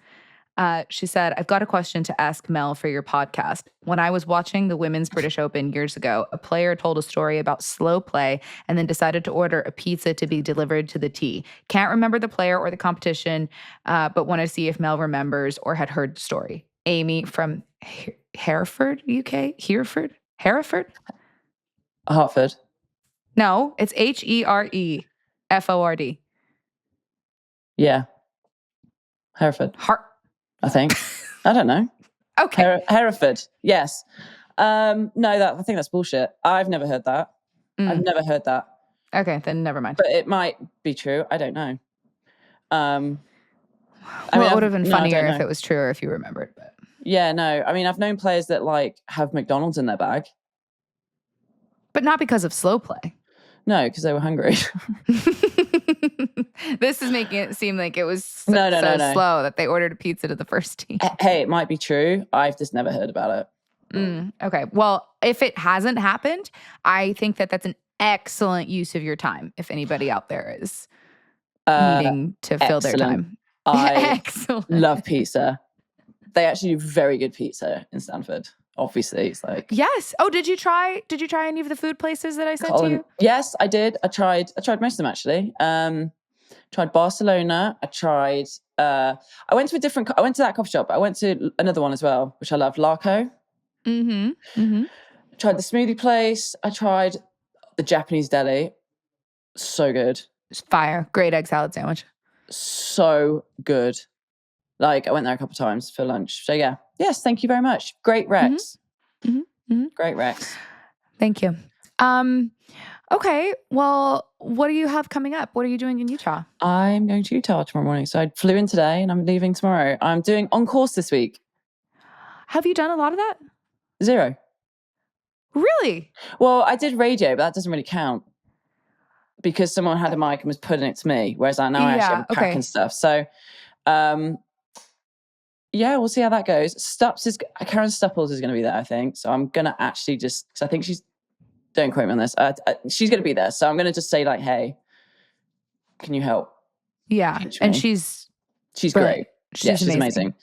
She said, I've got a question to ask Mel for your podcast. When I was watching the Women's British Open years ago, a player told a story about slow play and then decided to order a pizza to be delivered to the tee. Can't remember the player or the competition, but want to see if Mel remembers or had heard the story. Amy from Hereford, UK? Hereford? Hartford. No, it's Hereford. Yeah. Hereford. I think. I don't know. Okay. Hereford. Yes. No, I think that's bullshit. I've never heard that. I've never heard that. Okay, then never mind. But it might be true. I don't know. It would have been funnier if it was true or if you remembered. But yeah, no. I've known players that like have McDonald's in their bag. But not because of slow play. No, because they were hungry. This is making it seem like it was so slow that they ordered a pizza to the first tee. Hey, it might be true. I've just never heard about it. Okay. Well, if it hasn't happened, I think that that's an excellent use of your time. If anybody out there is needing to fill their time. I love pizza. They actually do very good pizza in Stanford. Obviously, it's like yes. Oh, did you try any of the food places that I sent to you? Yes, I did. I tried most of them actually. Tried Barcelona. I tried. I went to that coffee shop. I went to another one as well, which I loved, Larco. Tried the smoothie place. I tried the Japanese deli. So good. It's fire. Great egg salad sandwich. So good. Like I went there a couple of times for lunch. So yeah. Yes, thank you very much. Great Rex. Great Rex. Thank you. Okay. Well, what do you have coming up? What are you doing in Utah? I'm going to Utah tomorrow morning. So I flew in today and I'm leaving tomorrow. I'm doing on course this week. Have you done a lot of that? 0. Really? Well, I did radio, but that doesn't really count because someone had a mic and was putting it to me. Whereas now I actually have a pack and stuff. So, yeah, we'll see how that goes. Karen Stupples is going to be there, I think. So I'm going to actually just, because I think don't quote me on this. She's going to be there. So I'm going to just say like, hey, can you help? Yeah. And she's great. She's amazing.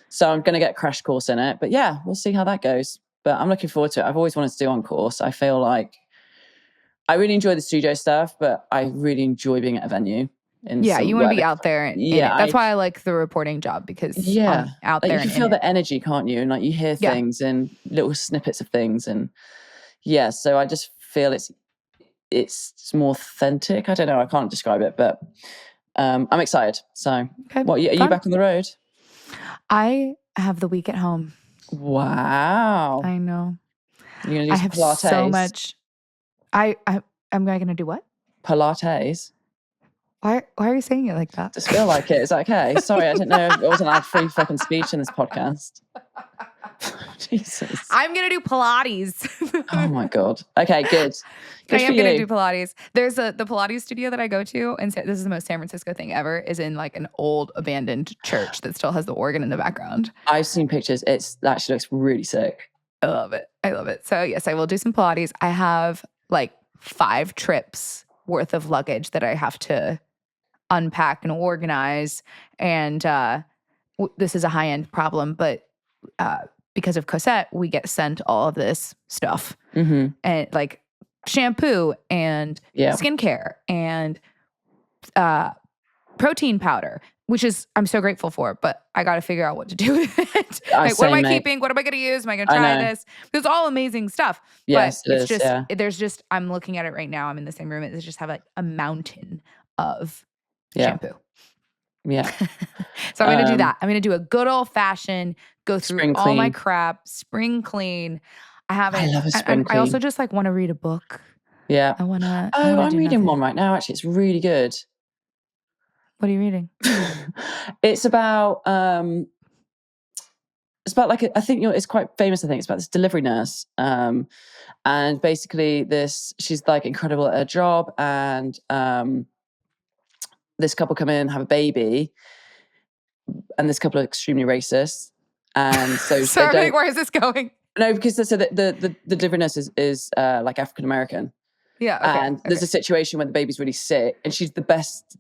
So I'm going to get a crash course in it. But yeah, we'll see how that goes. But I'm looking forward to it. I've always wanted to do on course. I feel like I really enjoy the studio stuff, but I really enjoy being at a venue. You want to be out there. That's why I like the reporting job because I'm out there. You can feel the energy, can't you? And like you hear things and little snippets of things. And so I just feel it's more authentic. I don't know. I can't describe it, but I'm excited. So are you back on the road? I have the week at home. Wow. I know. You're going to do some Pilates? So much. I'm going to do what? Pilates. Why are you saying it like that? Just feel like it. Is that okay? Sorry, I didn't know I wasn't allowed free fucking speech in this podcast. Jesus. I'm going to do Pilates. Oh my God. Okay, good. I am going to do Pilates. There's the Pilates studio that I go to, and this is the most San Francisco thing ever, is in like an old abandoned church that still has the organ in the background. I've seen pictures. It actually looks really sick. I love it. So yes, I will do some Pilates. I have like 5 trips worth of luggage that I have to unpack and organize. And this is a high-end problem, but because of Cosette, we get sent all of this stuff. Mm-hmm. And like shampoo and skincare and protein powder, which is I'm so grateful for, but I got to figure out what to do with it. Like, what am I keeping? What am I going to use? Am I going to try this? It's all amazing stuff. Yes, but it's just there's just I'm looking at it right now. I'm in the same room. It's just have like a mountain of shampoo. Yeah. So I'm going to do that. I'm going to do a good old fashioned go through all my crap, spring clean. I love a spring clean. I also just like want to read a book. Yeah. I'm reading one right now. Actually, it's really good. What are you reading? It's about like I think it's quite famous. I think it's about this delivery nurse, and basically she's like incredible at her job, and this couple come in, have a baby, and this couple are extremely racist, and so sorry, where is this going? No, because the delivery nurse is like African American. Yeah, okay, and there's a situation where the baby's really sick, and she's the best,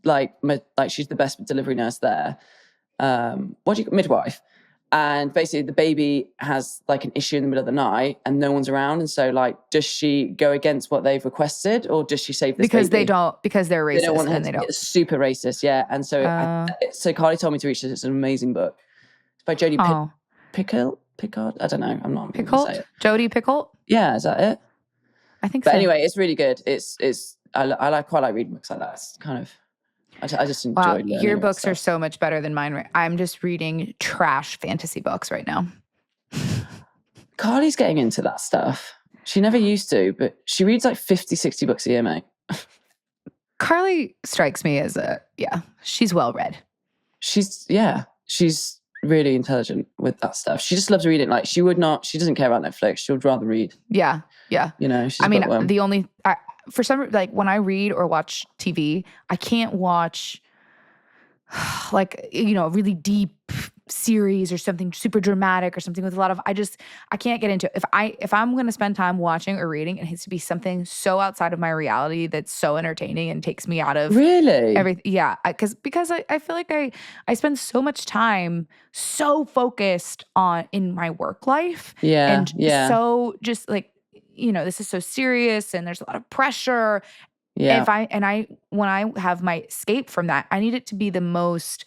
she's the best delivery nurse there. Midwife, and basically the baby has like an issue in the middle of the night, and no one's around, and so like, does she go against what they've requested, or does she save this baby? Because they're racist, they don't. It's super racist, yeah. And so, so Carly told me to reach this. It's an amazing book. It's by Jodie Pickard. I don't know. I'm not Pickard. Jodie Pickard. Yeah, is that it? I think so. But anyway, it's really good. I quite like reading books like that. It's kind of, I just enjoy learning. Your books are so much better than mine. I'm just reading trash fantasy books right now. Carly's getting into that stuff. She never used to, but she reads like 50, 60 books a year, mate. Carly strikes me as she's well read. She's really intelligent with that stuff. She just loves reading. Like she doesn't care about Netflix. She would rather read. Yeah. Yeah. You know, she's for some, like when I read or watch TV, I can't watch like, a really deep series or something super dramatic or something with a lot of, I can't get into it. If I'm going to spend time watching or reading, it has to be something so outside of my reality that's so entertaining and takes me out of everything. Yeah. Because I feel like I spend so much time so focused in my work life. Yeah. And so just like, this is so serious and there's a lot of pressure. Yeah. When I have my escape from that, I need it to be the most,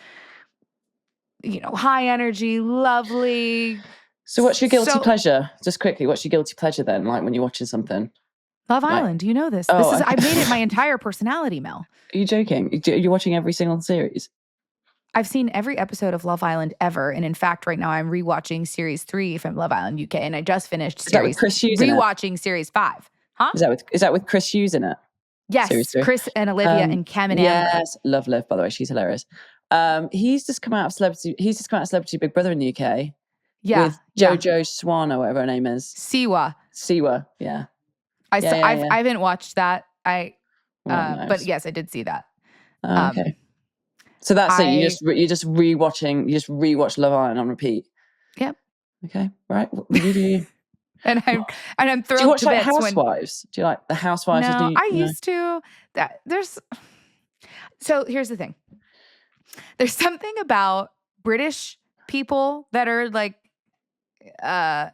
high energy, lovely. So what's your guilty pleasure? Just quickly, what's your guilty pleasure then? Like when you're watching something? Love Island. You know this. I made it my entire personality, Mel. Are you joking? You're watching every single series? I've seen every episode of Love Island ever. And in fact, right now I'm rewatching series 3 from Love Island UK. And I just finished rewatching series 5. Huh? Is that with Chris Hughes in it? Yes, seriously? Chris and Olivia and Cam and Amber. Yes, love Liv, by the way. She's hilarious. He's just come out of Celebrity Big Brother in the UK. Yeah. With Jojo Swan or whatever her name is. Siwa, yeah. I haven't watched that. But yes, I did see that. Okay. So that's it. You just rewatch Love Island on repeat. Yep. Okay. Right. You do. And I'm thrilled. Do you watch to like bits Housewives? Do you like the Housewives? No, I used to. So here's the thing. There's something about British people that are like, not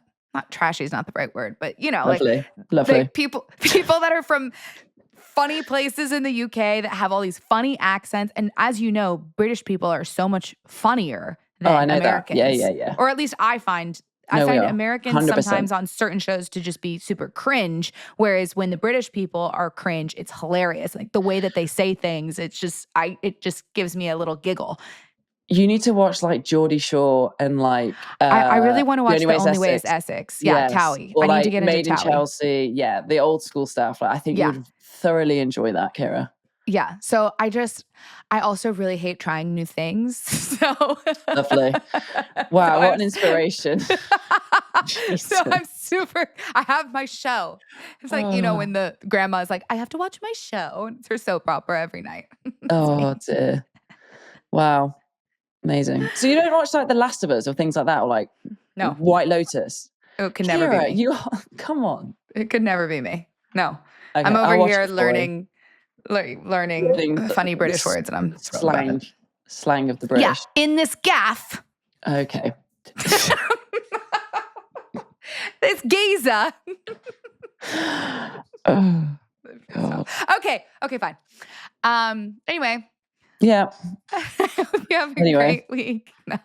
trashy is not the right word, but lovely. Like people that are from funny places in the UK that have all these funny accents. And as you know, British people are so much funnier than Americans. That. Yeah. Or at least I find Americans 100%. sometimes on certain shows to just be super cringe. Whereas when the British people are cringe, it's hilarious. Like the way that they say things, it just gives me a little giggle. You need to watch like Geordie Shore and like I really want to watch The Only Way is Essex. Yeah, Towie. Or I need to get into Made in Towie. Chelsea. Yeah, the old school stuff. Like, I think you would thoroughly enjoy that, Kira. Yeah. So I also really hate trying new things. So lovely. Wow, what an inspiration. So I have my show. It's like, when the grandma's like, I have to watch my show. And it's her soap opera every night. Oh dear. Wow. Amazing. So you don't watch like The Last of Us or things like that, or like White Lotus? It could never be me. Come on. It could never be me. No. Okay, I'm over here learning funny British words, and I'm slang of the British. Yeah, in this gaff. Okay. This geezer. Oh, God. Okay, fine. Anyway. Yeah. You have a great week now.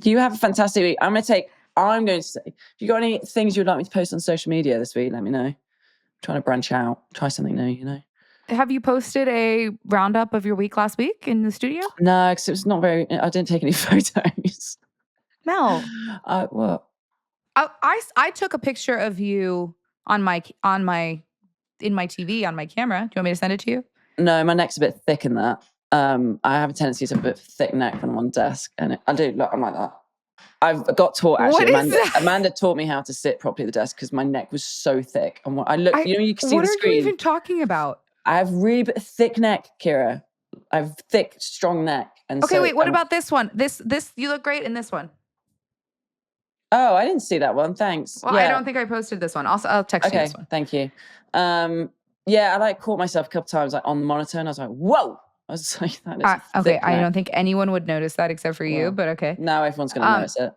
You have a fantastic week. I'm going to say, if you got any things you would like me to post on social media this week, let me know. I'm trying to branch out, try something new, Have you posted a roundup of your week last week in the studio? No, because it was not very, I didn't take any photos. Mel. What? I took a picture of you in my TV, on my camera. Do you want me to send it to you? No, my neck's a bit thick in that. I have a tendency to have a bit thick neck when I'm on desk, and I'm like that. I've got taught actually. Amanda taught me how to sit properly at the desk because my neck was so thick. And you can see the screen. What are you even talking about? I have really thick neck, Kira. I have thick, strong neck. And wait. What about this one? This you look great in this one. Oh, I didn't see that one. Thanks. Well, I don't think I posted this one. I'll text you this one. Thank you. I caught myself a couple times on the monitor, and I was like, "Whoa!" I was like, "That is okay." I don't think anyone would notice that except for you, but okay. Now everyone's going to notice it.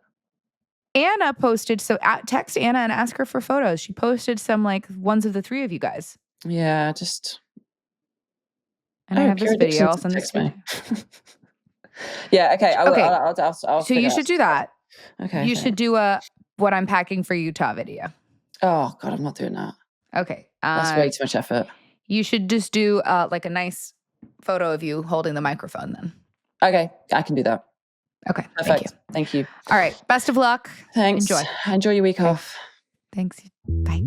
Anna posted, so text Anna and ask her for photos. She posted some like ones of the three of you guys. Yeah, just. And I have this video. I'll send this to you. Yeah. Okay. I'll so you should do that. Okay. You should do a what I'm packing for Utah video. Oh God, I'm not doing that. Okay. That's way too much effort. You should just do like a nice photo of you holding the microphone then. Okay, I can do that. Okay. Perfect. Thank you. All right. Best of luck. Thanks. Enjoy your week off. Thanks. Bye.